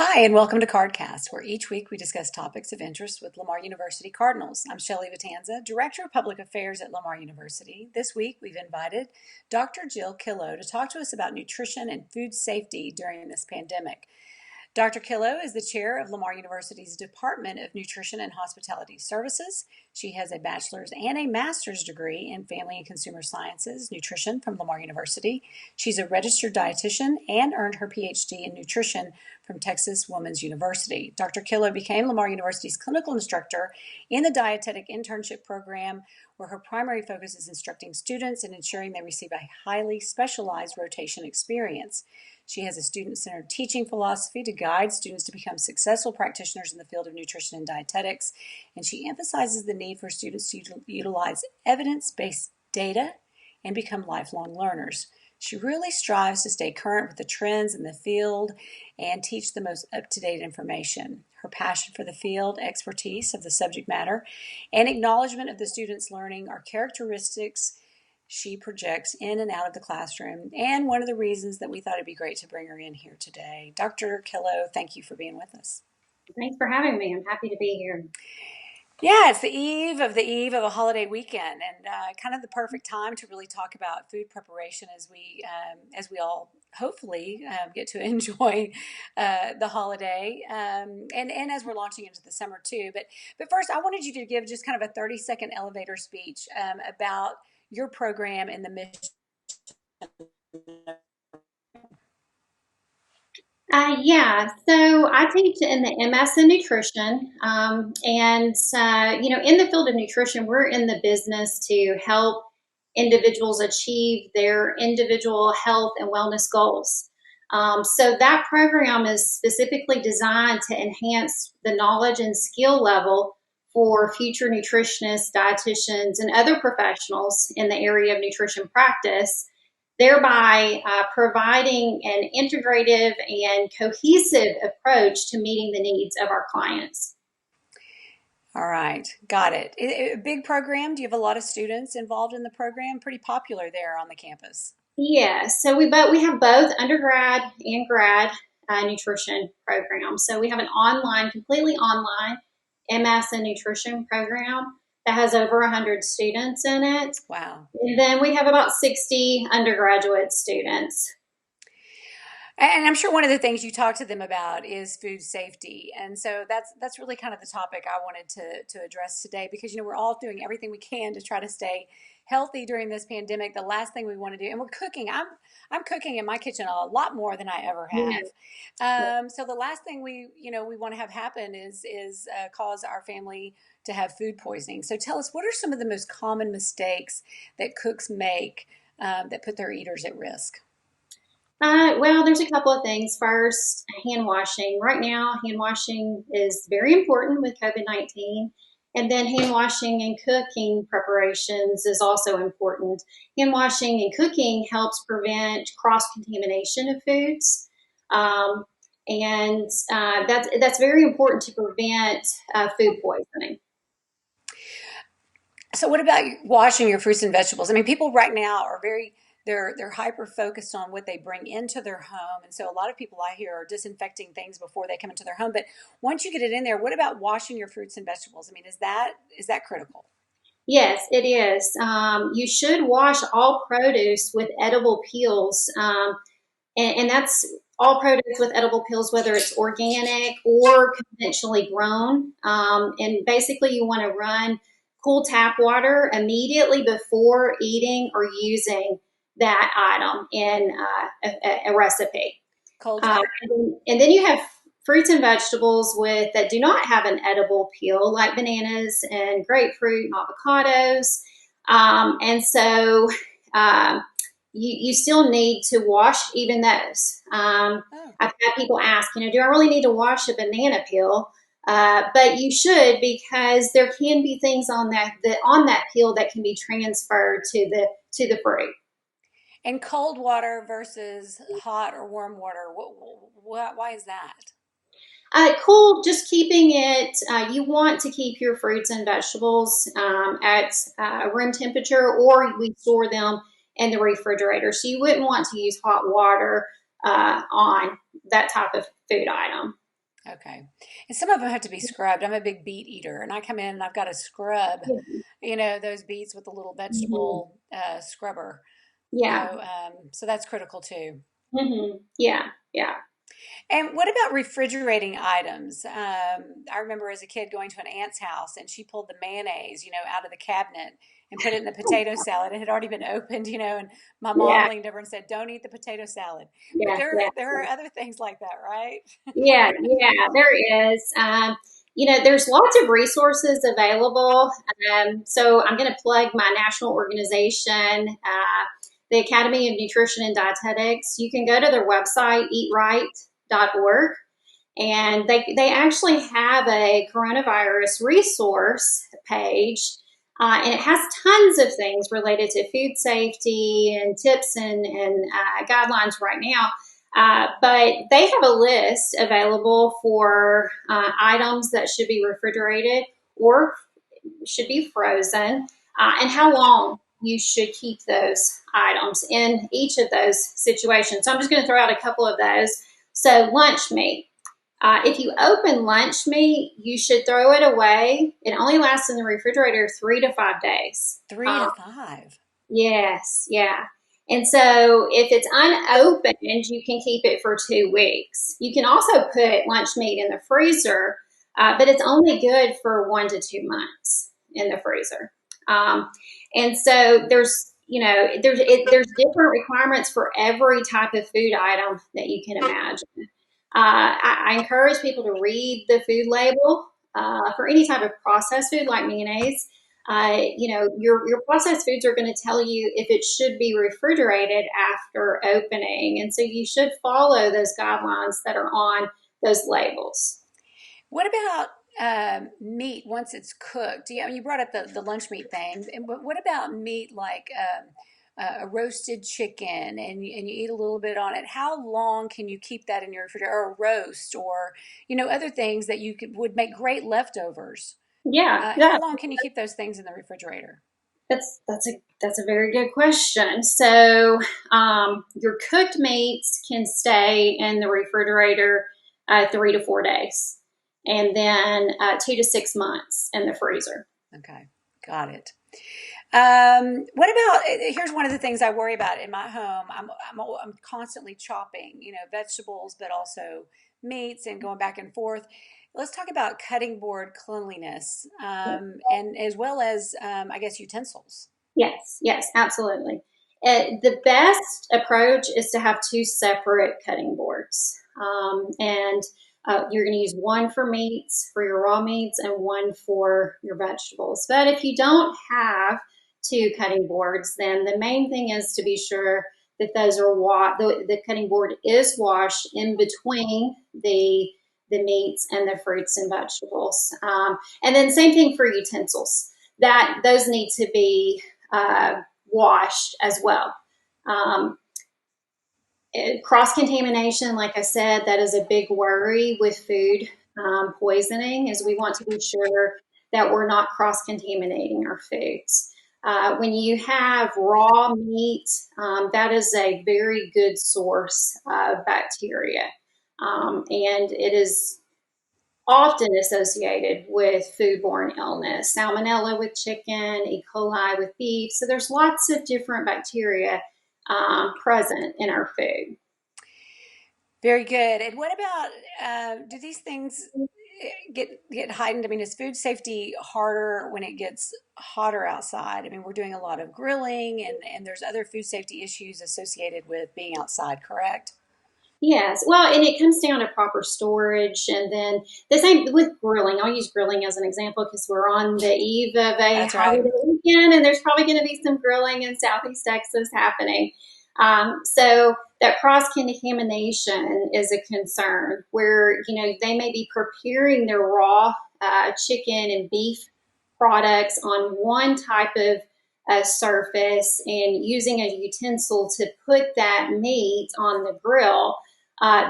Hi, and welcome to CardCast, where each week we discuss topics of interest with Lamar University Cardinals. I'm Shelley Vitanza, Director of Public Affairs at Lamar University. This week we've invited Dr. Jill Killough to talk to us about nutrition and food safety during this pandemic. Dr. Killough is the chair of Lamar University's Department of Nutrition and Hospitality Services. She has a bachelor's and a master's degree in Family and Consumer Sciences Nutrition from Lamar University. She's a registered dietitian and earned her PhD in nutrition from Texas Women's University. Dr. Killough became Lamar University's clinical instructor in the dietetic internship program, where her primary focus is instructing students and ensuring they receive a highly specialized rotation experience. She has a student-centered teaching philosophy to guide students to become successful practitioners in the field of nutrition and dietetics, and she emphasizes the need for students to utilize evidence-based data and become lifelong learners. She really strives to stay current with the trends in the field and teach the most up-to-date information. Her passion for the field, expertise of the subject matter, and acknowledgement of the students' learning are characteristics she projects in and out of the classroom, and one of the reasons that we thought it'd be great to bring her in here today. Dr. Killough, thank you for being with us. Thanks for having me. I'm happy to be here. Yeah, it's the eve of a holiday weekend, and kind of the perfect time to really talk about food preparation as we all hopefully get to enjoy the holiday, and as we're launching into the summer too. But first, I wanted you to give just kind of a 30-second elevator speech about your program and the mission. Yeah, so I teach in the MS in nutrition, in the field of nutrition, we're in the business to help individuals achieve their individual health and wellness goals. So that program is specifically designed to enhance the knowledge and skill level for future nutritionists, dietitians, and other professionals in the area of nutrition practice, thereby providing an integrative and cohesive approach to meeting the needs of our clients. All right, got it. A big program. Do you have a lot of students involved in the program? Pretty popular there on the campus. Yes, so we have both undergrad and grad nutrition programs. So we have an completely online MS in nutrition program that has over 100 students in it. Wow. And then we have about 60 undergraduate students. And I'm sure one of the things you talk to them about is food safety. And so that's really kind of the topic I wanted to address today, because we're all doing everything we can to try to stay healthy during this pandemic. The last thing we want to do, and we're cooking. I'm cooking in my kitchen a lot more than I ever have. So the last thing we want to have happen is cause our family to have food poisoning. So tell us, what are some of the most common mistakes that cooks make that put their eaters at risk? Well, there's a couple of things. First, hand washing. Right now, hand washing is very important with COVID-19. And then hand washing and cooking preparations is also important. Hand washing and cooking helps prevent cross-contamination of foods. That's very important to prevent food poisoning. So what about washing your fruits and vegetables? I mean, people right now are they're hyper focused on what they bring into their home. And so a lot of people I hear are disinfecting things before they come into their home. But once you get it in there, what about washing your fruits and vegetables? I mean, is that critical? Yes, it is. You should wash all produce with edible peels. And that's all produce with edible peels, whether it's organic or conventionally grown. And basically, you want to run cool tap water immediately before eating or using that item in a recipe. Cold tap. And then you have fruits and vegetables that do not have an edible peel, like bananas and grapefruit and avocados. And so you still need to wash even those. I've had people ask, do I really need to wash a banana peel? But you should, because there can be things on that peel that can be transferred to the fruit. And cold water versus hot or warm water, why is that? Cool, just keeping it, you want to keep your fruits and vegetables at room temperature, or we store them in the refrigerator. So you wouldn't want to use hot water on that type of food item. Okay. And some of them have to be scrubbed. I'm a big beet eater, and I come in and I've got to scrub, those beets with a little Mhm. vegetable scrubber. Yeah. So that's critical too. Yeah. Yeah. And what about refrigerating items? I remember as a kid going to an aunt's house and she pulled the mayonnaise, out of the cabinet and put it in the potato salad. It had already been opened, and my mom Yeah. leaned over and said, "Don't eat the potato salad." But Yeah. Yeah. there are other things like that, right? Yeah, yeah, there is. There's lots of resources available. So I'm going to plug my national organization, the Academy of Nutrition and Dietetics. You can go to their website, eatright.org, and they actually have a coronavirus resource page. And it has tons of things related to food safety and tips and guidelines right now. But they have a list available for items that should be refrigerated or should be frozen, and how long you should keep those items in each of those situations. So I'm just going to throw out a couple of those. So lunch meat. If you open lunch meat, you should throw it away. It only lasts in the refrigerator 3 to 5 days. Three to five. Yes, yeah. And so if it's unopened, you can keep it for 2 weeks. You can also put lunch meat in the freezer, but it's only good for 1 to 2 months in the freezer. And so there's different requirements for every type of food item that you can imagine. I encourage people to read the food label for any type of processed food like mayonnaise. Your processed foods are going to tell you if it should be refrigerated after opening, and so you should follow those guidelines that are on those labels. What about meat once it's cooked? You brought up the lunch meat thing. And what about meat like a roasted chicken and you eat a little bit on it? How long can you keep that in your refrigerator, or a roast, or other things that would make great leftovers? Yeah, yeah, How long can you keep those things in the refrigerator? that's a very good question. So your cooked meats can stay in the refrigerator 3 to 4 days, and then 2 to 6 months in the freezer. Okay, got it. What about, here's one of the things I worry about in my home. I'm constantly chopping, vegetables, but also meats and going back and forth. Let's talk about cutting board cleanliness, and as well as, I guess, utensils. Yes, yes, absolutely. The best approach is to have two separate cutting boards. And you're going to use one for meats, for your raw meats, and one for your vegetables. But if you don't have two cutting boards, then the main thing is to be sure that those are the cutting board is washed in between the meats and the fruits and vegetables. And then same thing for utensils. That those need to be washed as well. Um, Cross-contamination, like I said, that is a big worry with food poisoning, is we want to be sure that we're not cross-contaminating our foods. When you have raw meat, that is a very good source of bacteria. And it is often associated with foodborne illness, salmonella with chicken, E. coli with beef. So there's lots of different bacteria present in our food. Very good. And what about, do these things get heightened? I mean, is food safety harder when it gets hotter outside? I mean, we're doing a lot of grilling, and there's other food safety issues associated with being outside, correct? Yes, well, and it comes down to proper storage, and then the same with grilling. I'll use grilling as an example because we're on the eve of a That's right. holiday weekend, and there's probably going to be some grilling in Southeast Texas happening. So that cross contamination is a concern, where they may be preparing their raw chicken and beef products on one type of surface and using a utensil to put that meat on the grill.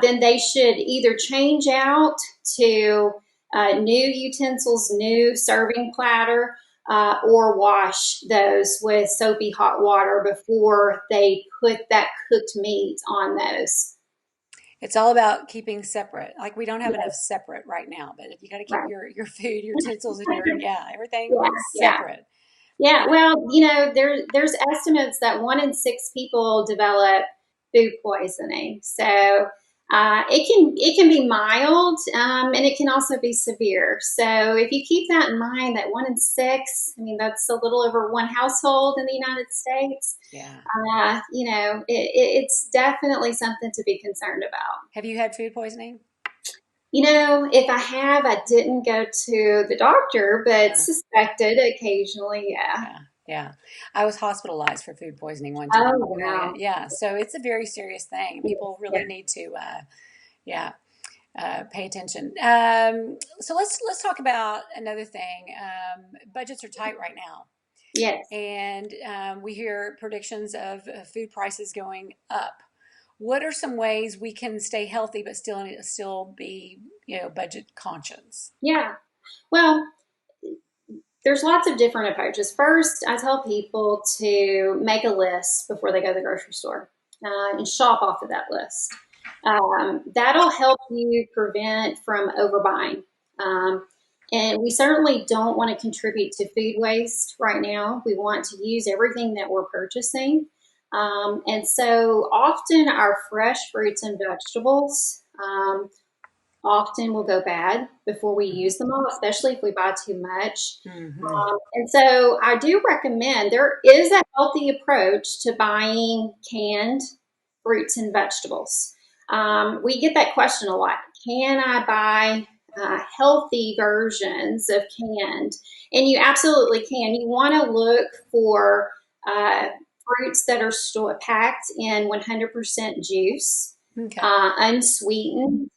Then they should either change out to new utensils, new serving platter, or wash those with soapy hot water before they put that cooked meat on those. It's all about keeping separate. Like we don't have enough Yes, separate right now, but you got to keep right. your food, your utensils, and everything Yeah, yeah. separate. Yeah, Yeah. well, there's estimates that 1 in 6 people develop food poisoning. So it can be mild, and it can also be severe. So if you keep that in mind, that 1 in 6, I mean that's a little over one household in the United States. Yeah. It's definitely something to be concerned about. Have you had food poisoning? If I have, I didn't go to the doctor, but Uh, suspected occasionally. Yeah. yeah. Yeah. I was hospitalized for food poisoning one Oh time. wow. Yeah. So it's a very serious thing. People Yeah. really need to, yeah, pay attention. So let's talk about another thing. Budgets are tight right now, Yes. and we hear predictions of food prices going up. What are some ways we can stay healthy but still be budget conscious? Yeah. Well, there's lots of different approaches. First, I tell people to make a list before they go to the grocery store and shop off of that list. That'll help you prevent from overbuying. Um, and we certainly don't want to contribute to food waste right now. We want to use everything that we're purchasing. And so often our fresh fruits and vegetables often will go bad before we use them all, especially if we buy too much. Mm-hmm. And so I do recommend there is a healthy approach to buying canned fruits and vegetables. We get that question a lot. Can I buy healthy versions of canned? And you absolutely can. You want to look for fruits that are packed in 100% juice, Okay. unsweetened,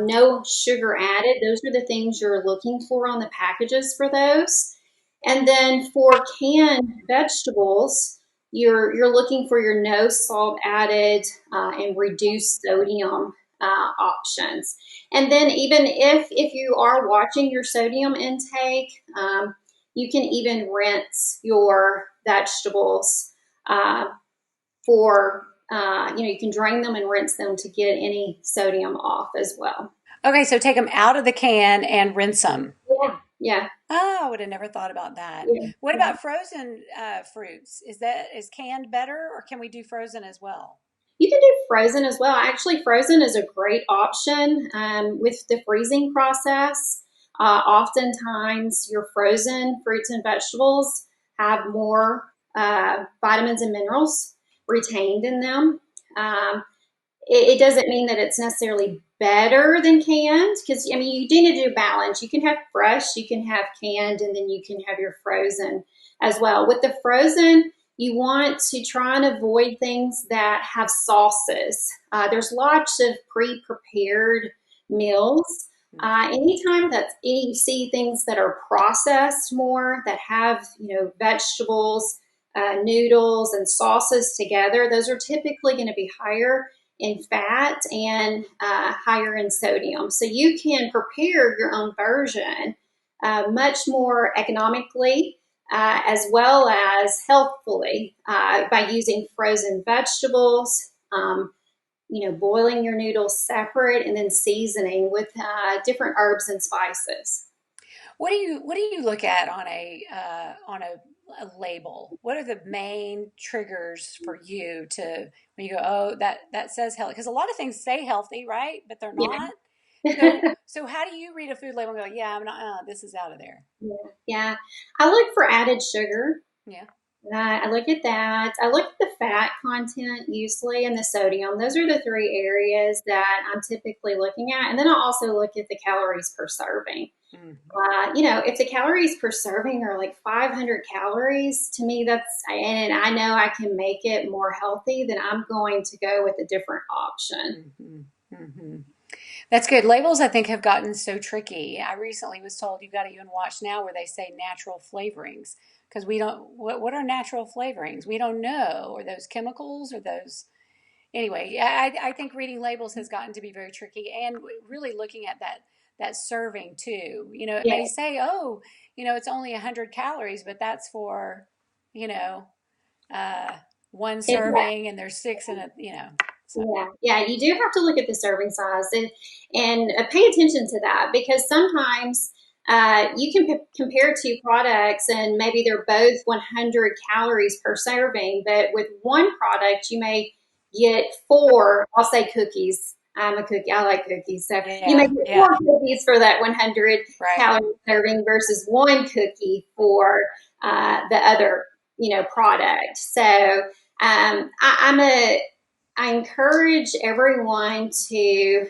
no sugar added. Those are the things you're looking for on the packages for those. And then for canned vegetables, you're looking for your no salt added and reduced sodium options. And then even if you are watching your sodium intake, you can even rinse your vegetables for you can drain them and rinse them to get any sodium off as well. Okay, so take them out of the can and rinse them. Yeah, yeah, Oh, I would have never thought about that. yeah. What Yeah. about frozen fruits? Is canned better, or can we do frozen as well? You can do frozen as well. Actually, frozen is a great option with the freezing process. Oftentimes, your frozen fruits and vegetables have more vitamins and minerals retained in them. Um, it doesn't mean that it's necessarily better than canned because I mean you do need to do balance. You can have fresh, you can have canned, and then you can have your frozen as well. With the frozen, you want to try and avoid things that have sauces. There's lots of pre-prepared meals. Anytime that you see things that are processed more, that have vegetables, noodles, and sauces together, those are typically going to be higher in fat and higher in sodium. So you can prepare your own version much more economically as well as healthfully by using frozen vegetables, boiling your noodles separate and then seasoning with different herbs and spices. What do you look at on a label? What are the main triggers for you to when you go, oh, that says healthy? Because a lot of things say healthy, right? But they're Yeah. not. So how do you read a food label and go, yeah, I'm not. This is out of there. Yeah. Yeah. I look for added sugar. Yeah. I look at that. I look at the fat content usually and the sodium. Those are the three areas that I'm typically looking at. And then I also look at the calories per serving. Mm-hmm. If the calories per serving are like 500 calories, to me, and I know I can make it more healthy, then I'm going to go with a different option. Mm-hmm. Mm-hmm. That's good. Labels, I think, have gotten so tricky. I recently was told you've got to even watch now where they say natural flavorings because we don't. What are natural flavorings? We don't know. Are those chemicals or those? Anyway, I think reading labels has gotten to be very tricky, and really looking at that serving too. It may Yeah, say, oh, it's only 100 calories, but that's for, you know, uh, one exactly. serving, and there's six in it. So, Yeah, you do have to look at the serving size and pay attention to that because sometimes you can compare two products and maybe they're both 100 calories per serving, but with one product you may get four, I'll say cookies. I'm a cookie, I like cookies. So you may yeah, get yeah, four cookies for that 100 right. calorie serving versus one cookie for the other, product. So I encourage everyone to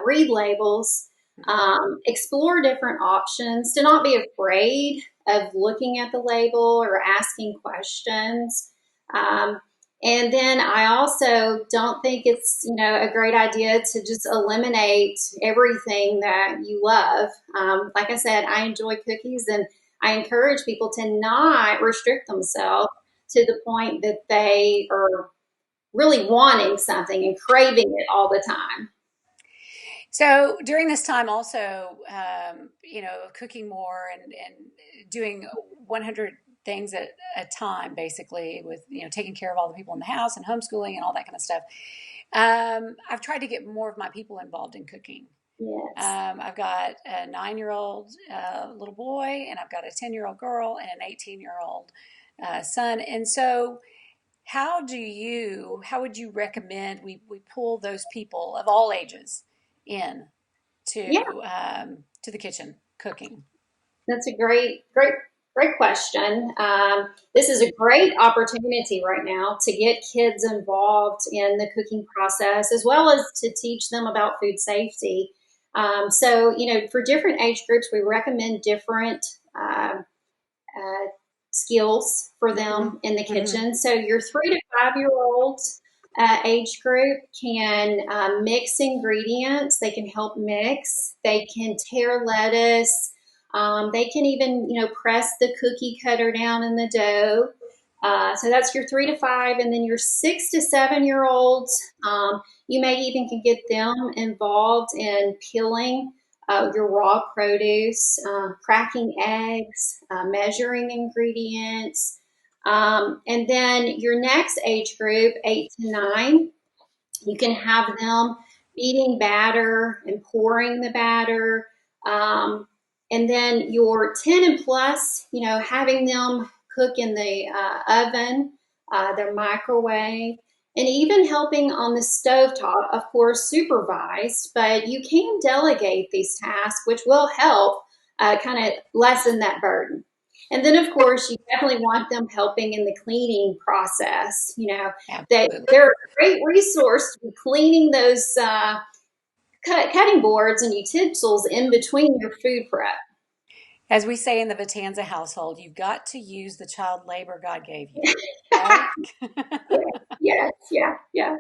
read labels, explore different options, to not be afraid of looking at the label or asking questions. Um, and then I also don't think it's a great idea to just eliminate everything that you love. Like I said, I enjoy cookies, and I encourage people to not restrict themselves to the point that they are really wanting something and craving it all the time. So during this time, also, cooking more and doing 100 things at a time, basically, with taking care of all the people in the house and homeschooling and all that kind of stuff. I've tried to get more of my people involved in cooking. Yes. I've got a 9-year-old little boy, and I've got a 10-year-old girl and an 18-year-old son. And so, how would you recommend we pull those people of all ages in Yeah, to the kitchen cooking? that's a great question. This is a great opportunity right now to get kids involved in the cooking process as well as to teach them about food safety. So, for different age groups, we recommend different uh, skills for Mm-hmm. them in the Mm-hmm. kitchen. So your 3 to 5 year old age group can mix ingredients. They can help mix. They can tear lettuce. They can even, press the cookie cutter down in the dough. So that's your 3 to 5, and then your 6 to 7 year olds. You may even can get them involved in peeling your raw produce, cracking eggs, measuring ingredients. And then your next age group, 8 to 9, you can have them beating batter and pouring the batter. Um, and then your 10 and plus, having them cook in the oven, their microwave, and even helping on the stovetop, of course, supervised, but you can delegate these tasks, which will help kind of lessen that burden. And then, of course, you definitely want them helping in the cleaning process. Absolutely. They're a great resource to be cleaning those cutting boards and utensils in between your food prep. As we say in the Vitanza household, you've got to use the child labor God gave you, right? Yes, yeah, yeah.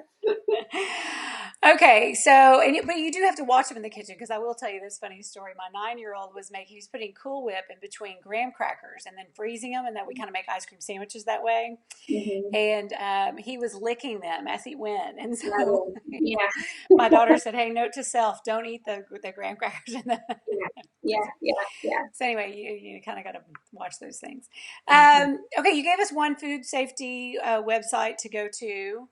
Okay, so but you do have to watch them in the kitchen because I will tell you this funny story. My 9-year-old he was putting Cool Whip in between graham crackers and then freezing them, and then we kind of make ice cream sandwiches that way. Mm-hmm. And he was licking them as he went, and so Right. Yeah, my daughter said, "Hey, note to self: don't eat the graham crackers in the." yeah, yeah, yeah, yeah. So anyway, you kind of got to watch those things. Mm-hmm. Okay, you gave us one food safety website to go to.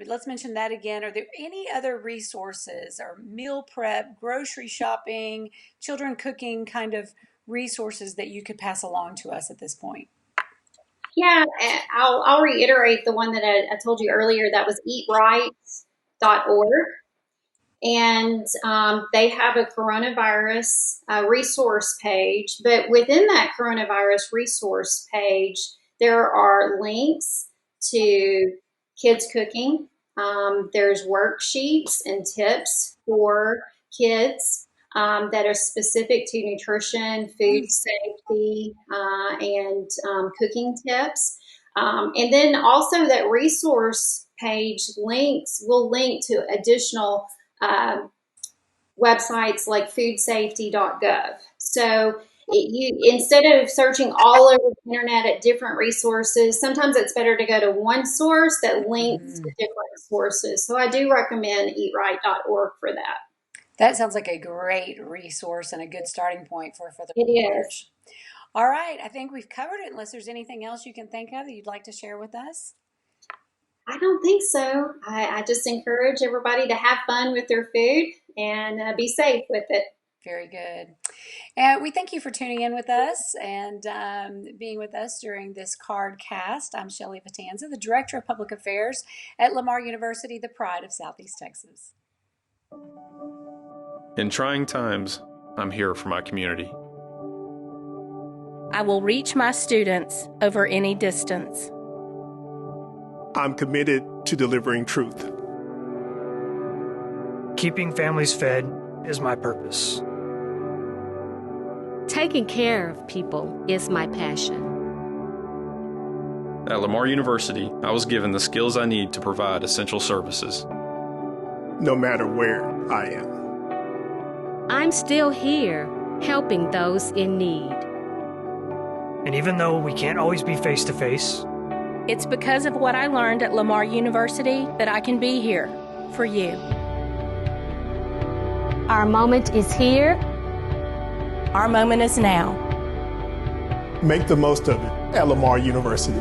Let's mention that again. Are there any other resources or meal prep, grocery shopping, children cooking kind of resources that you could pass along to us at this point? Yeah, I'll reiterate the one that I told you earlier. That was eatright.org. And they have a coronavirus resource page. But within that coronavirus resource page, there are links to kids cooking. There's worksheets and tips for kids that are specific to nutrition, food safety, and cooking tips. And then also that resource page will link to additional um, websites like foodsafety.gov. So instead of searching all over the internet at different resources, sometimes it's better to go to one source that links to Mm-hmm. different sources. So I do recommend eatright.org for that. That sounds like a great resource and a good starting point for further It is. research. All right, I think we've covered it unless there's anything else you can think of that you'd like to share with us. I don't think so. I just encourage everybody to have fun with their food and be safe with it. Very good. And we thank you for tuning in with us and being with us during this card cast. I'm Shelley Vitanza, the Director of Public Affairs at Lamar University, the pride of Southeast Texas. In trying times, I'm here for my community. I will reach my students over any distance. I'm committed to delivering truth. Keeping families fed is my purpose. Taking care of people is my passion. At Lamar University, I was given the skills I need to provide essential services. No matter where I am. I'm still here, helping those in need. And even though we can't always be face to face, It's because of what I learned at Lamar University that I can be here for you. Our moment is here. Our moment is now. Make the most of it at Lamar University.